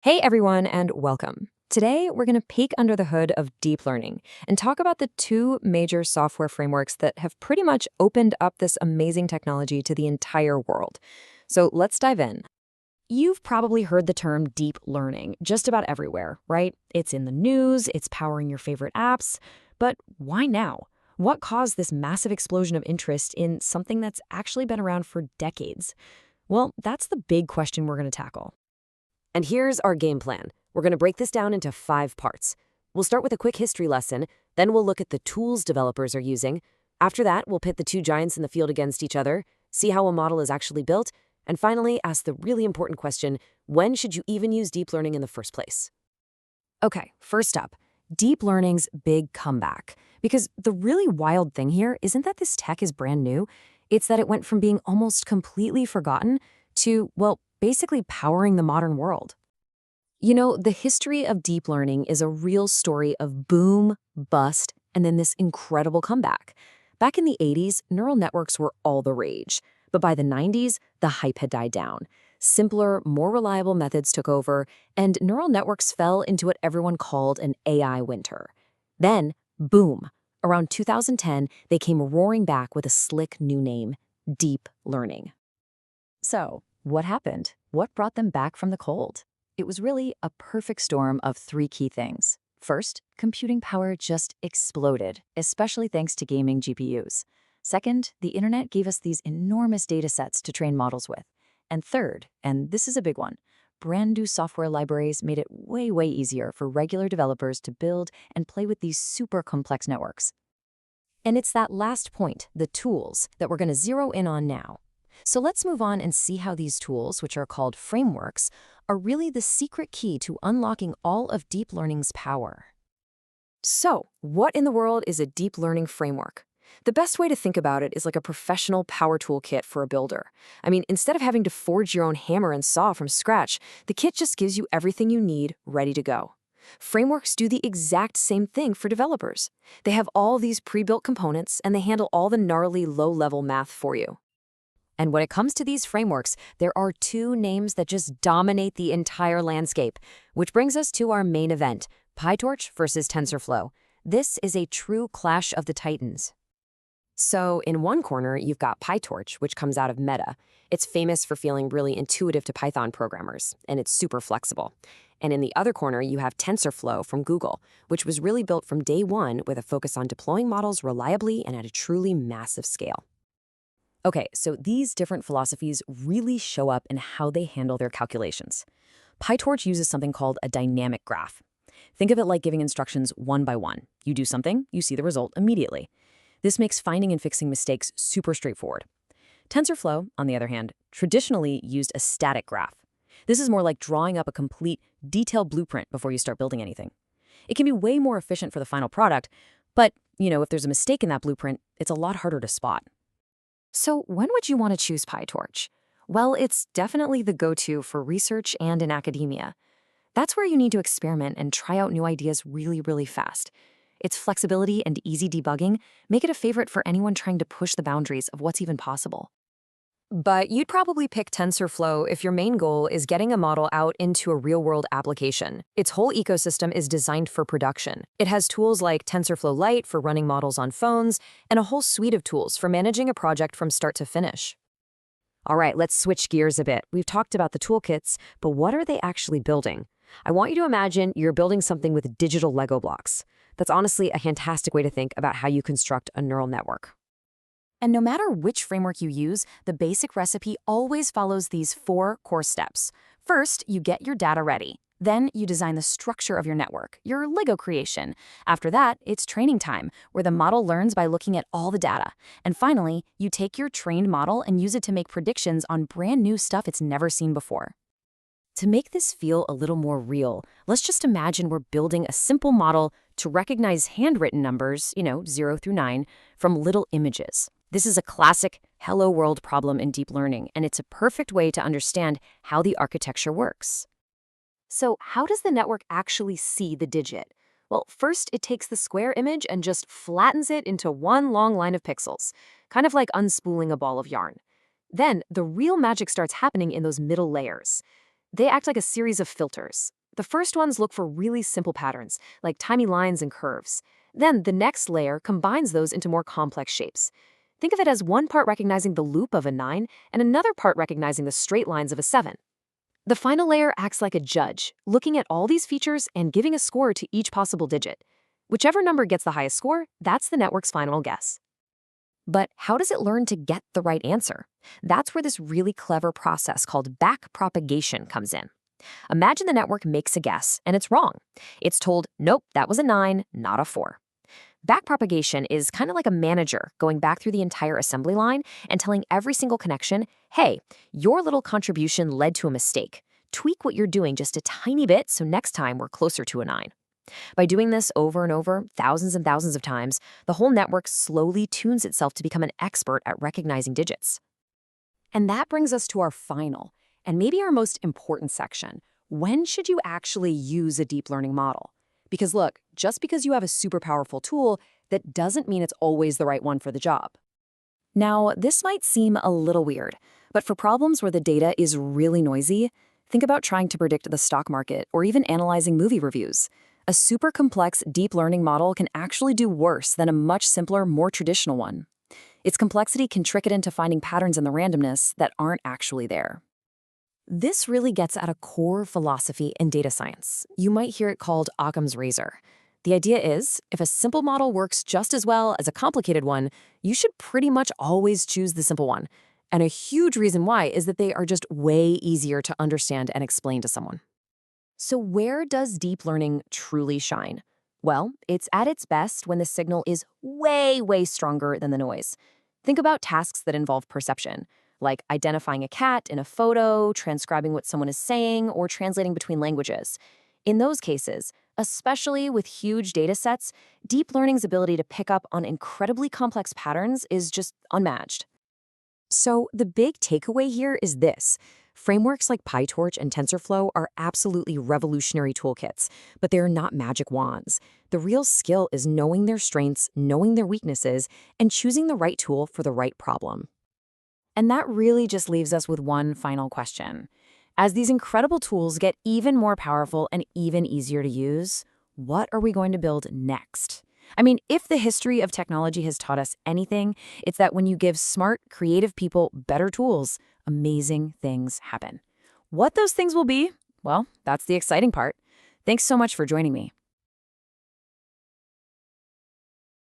Hey everyone, and welcome. Today, we're going to peek under the hood of deep learning and talk about the two major software frameworks that have pretty much opened up this amazing technology to the entire world. So let's dive in. You've probably heard the term deep learning just about everywhere, right? It's in the news, it's powering your favorite apps. But why now? What caused this massive explosion of interest in something that's actually been around for decades? Well, that's the big question we're going to tackle. And here's our game plan. We're going to break this down into 5 parts. We'll start with a quick history lesson, then we'll look at the tools developers are using. After that, we'll pit the two giants in the field against each other, see how a model is actually built, and finally ask the really important question, when should you even use deep learning in the first place? Okay, first up, deep learning's big comeback. Because the really wild thing here isn't that this tech is brand new, it's that it went from being almost completely forgotten to, well, basically powering the modern world. You know, the history of deep learning is a real story of boom, bust, and then this incredible comeback. Back in the 80s, neural networks were all the rage. But by the 90s, the hype had died down. Simpler, more reliable methods took over, and neural networks fell into what everyone called an AI winter. Then, boom, around 2010, they came roaring back with a slick new name, deep learning. So, what happened? What brought them back from the cold? It was really a perfect storm of 3 key things. First, computing power just exploded, especially thanks to gaming GPUs. Second, the internet gave us these enormous data sets to train models with. And third, and this is a big one, brand new software libraries made it way easier for regular developers to build and play with these super complex networks. And it's that last point, the tools, that we're going to zero in on now. So let's move on and see how these tools, which are called frameworks, are really the secret key to unlocking all of deep learning's power. So, what in the world is a deep learning framework? The best way to think about it is like a professional power tool kit for a builder. I mean, instead of having to forge your own hammer and saw from scratch, the kit just gives you everything you need ready to go. Frameworks do the exact same thing for developers. They have all these pre-built components, and they handle all the gnarly low-level math for you. And when it comes to these frameworks, there are 2 names that just dominate the entire landscape, which brings us to our main event, PyTorch versus TensorFlow. This is a true clash of the titans. So in one corner, you've got PyTorch, which comes out of Meta. It's famous for feeling really intuitive to Python programmers, and it's super flexible. And in the other corner, you have TensorFlow from Google, which was really built from day one with a focus on deploying models reliably and at a truly massive scale. Okay, so these different philosophies really show up in how they handle their calculations. PyTorch uses something called a dynamic graph. Think of it like giving instructions one by one. You do something, you see the result immediately. This makes finding and fixing mistakes super straightforward. TensorFlow, on the other hand, traditionally used a static graph. This is more like drawing up a complete, detailed blueprint before you start building anything. It can be way more efficient for the final product, but, if there's a mistake in that blueprint, it's a lot harder to spot. So when would you want to choose PyTorch? Well, it's definitely the go-to for research and in academia. That's where you need to experiment and try out new ideas really fast. Its flexibility and easy debugging make it a favorite for anyone trying to push the boundaries of what's even possible. But you'd probably pick TensorFlow if your main goal is getting a model out into a real-world application. Its whole ecosystem is designed for production. It has tools like TensorFlow Lite for running models on phones, and a whole suite of tools for managing a project from start to finish. All right, let's switch gears a bit. We've talked about the toolkits, but what are they actually building? I want you to imagine you're building something with digital Lego blocks. That's honestly a fantastic way to think about how you construct a neural network. And no matter which framework you use, the basic recipe always follows these 4 core steps. First, you get your data ready. Then you design the structure of your network, your Lego creation. After that, it's training time, where the model learns by looking at all the data. And finally, you take your trained model and use it to make predictions on brand new stuff it's never seen before. To make this feel a little more real, let's just imagine we're building a simple model to recognize handwritten numbers, 0 through 9, from little images. This is a classic hello world problem in deep learning, and it's a perfect way to understand how the architecture works. So how does the network actually see the digit? Well, first it takes the square image and just flattens it into one long line of pixels, kind of like unspooling a ball of yarn. Then the real magic starts happening in those middle layers. They act like a series of filters. The first ones look for really simple patterns, like tiny lines and curves. Then the next layer combines those into more complex shapes. Think of it as one part recognizing the loop of a 9 and another part recognizing the straight lines of a 7. The final layer acts like a judge, looking at all these features and giving a score to each possible digit. Whichever number gets the highest score, that's the network's final guess. But how does it learn to get the right answer? That's where this really clever process called backpropagation comes in. Imagine the network makes a guess, and it's wrong. It's told, nope, that was a 9, not a 4. Backpropagation is kind of like a manager going back through the entire assembly line and telling every single connection, hey, your little contribution led to a mistake. Tweak what you're doing just a tiny bit so next time we're closer to a 9. By doing this over and over, thousands and thousands of times, the whole network slowly tunes itself to become an expert at recognizing digits. And that brings us to our final, and maybe our most important section. When should you actually use a deep learning model? Because look, just because you have a super powerful tool, that doesn't mean it's always the right one for the job. Now, this might seem a little weird, but for problems where the data is really noisy, think about trying to predict the stock market or even analyzing movie reviews. A super complex deep learning model can actually do worse than a much simpler, more traditional one. Its complexity can trick it into finding patterns in the randomness that aren't actually there. This really gets at a core philosophy in data science. You might hear it called Occam's razor. The idea is, if a simple model works just as well as a complicated one, you should pretty much always choose the simple one. And a huge reason why is that they are just way easier to understand and explain to someone. So where does deep learning truly shine? Well, it's at its best when the signal is way, way stronger than the noise. Think about tasks that involve perception, like identifying a cat in a photo, transcribing what someone is saying, or translating between languages. In those cases, especially with huge data sets, deep learning's ability to pick up on incredibly complex patterns is just unmatched. So the big takeaway here is this. Frameworks like PyTorch and TensorFlow are absolutely revolutionary toolkits, but they're not magic wands. The real skill is knowing their strengths, knowing their weaknesses, and choosing the right tool for the right problem. And that really just leaves us with one final question. As these incredible tools get even more powerful and even easier to use, what are we going to build next? I mean, if the history of technology has taught us anything, it's that when you give smart, creative people better tools, amazing things happen. What those things will be, well, that's the exciting part. Thanks so much for joining me.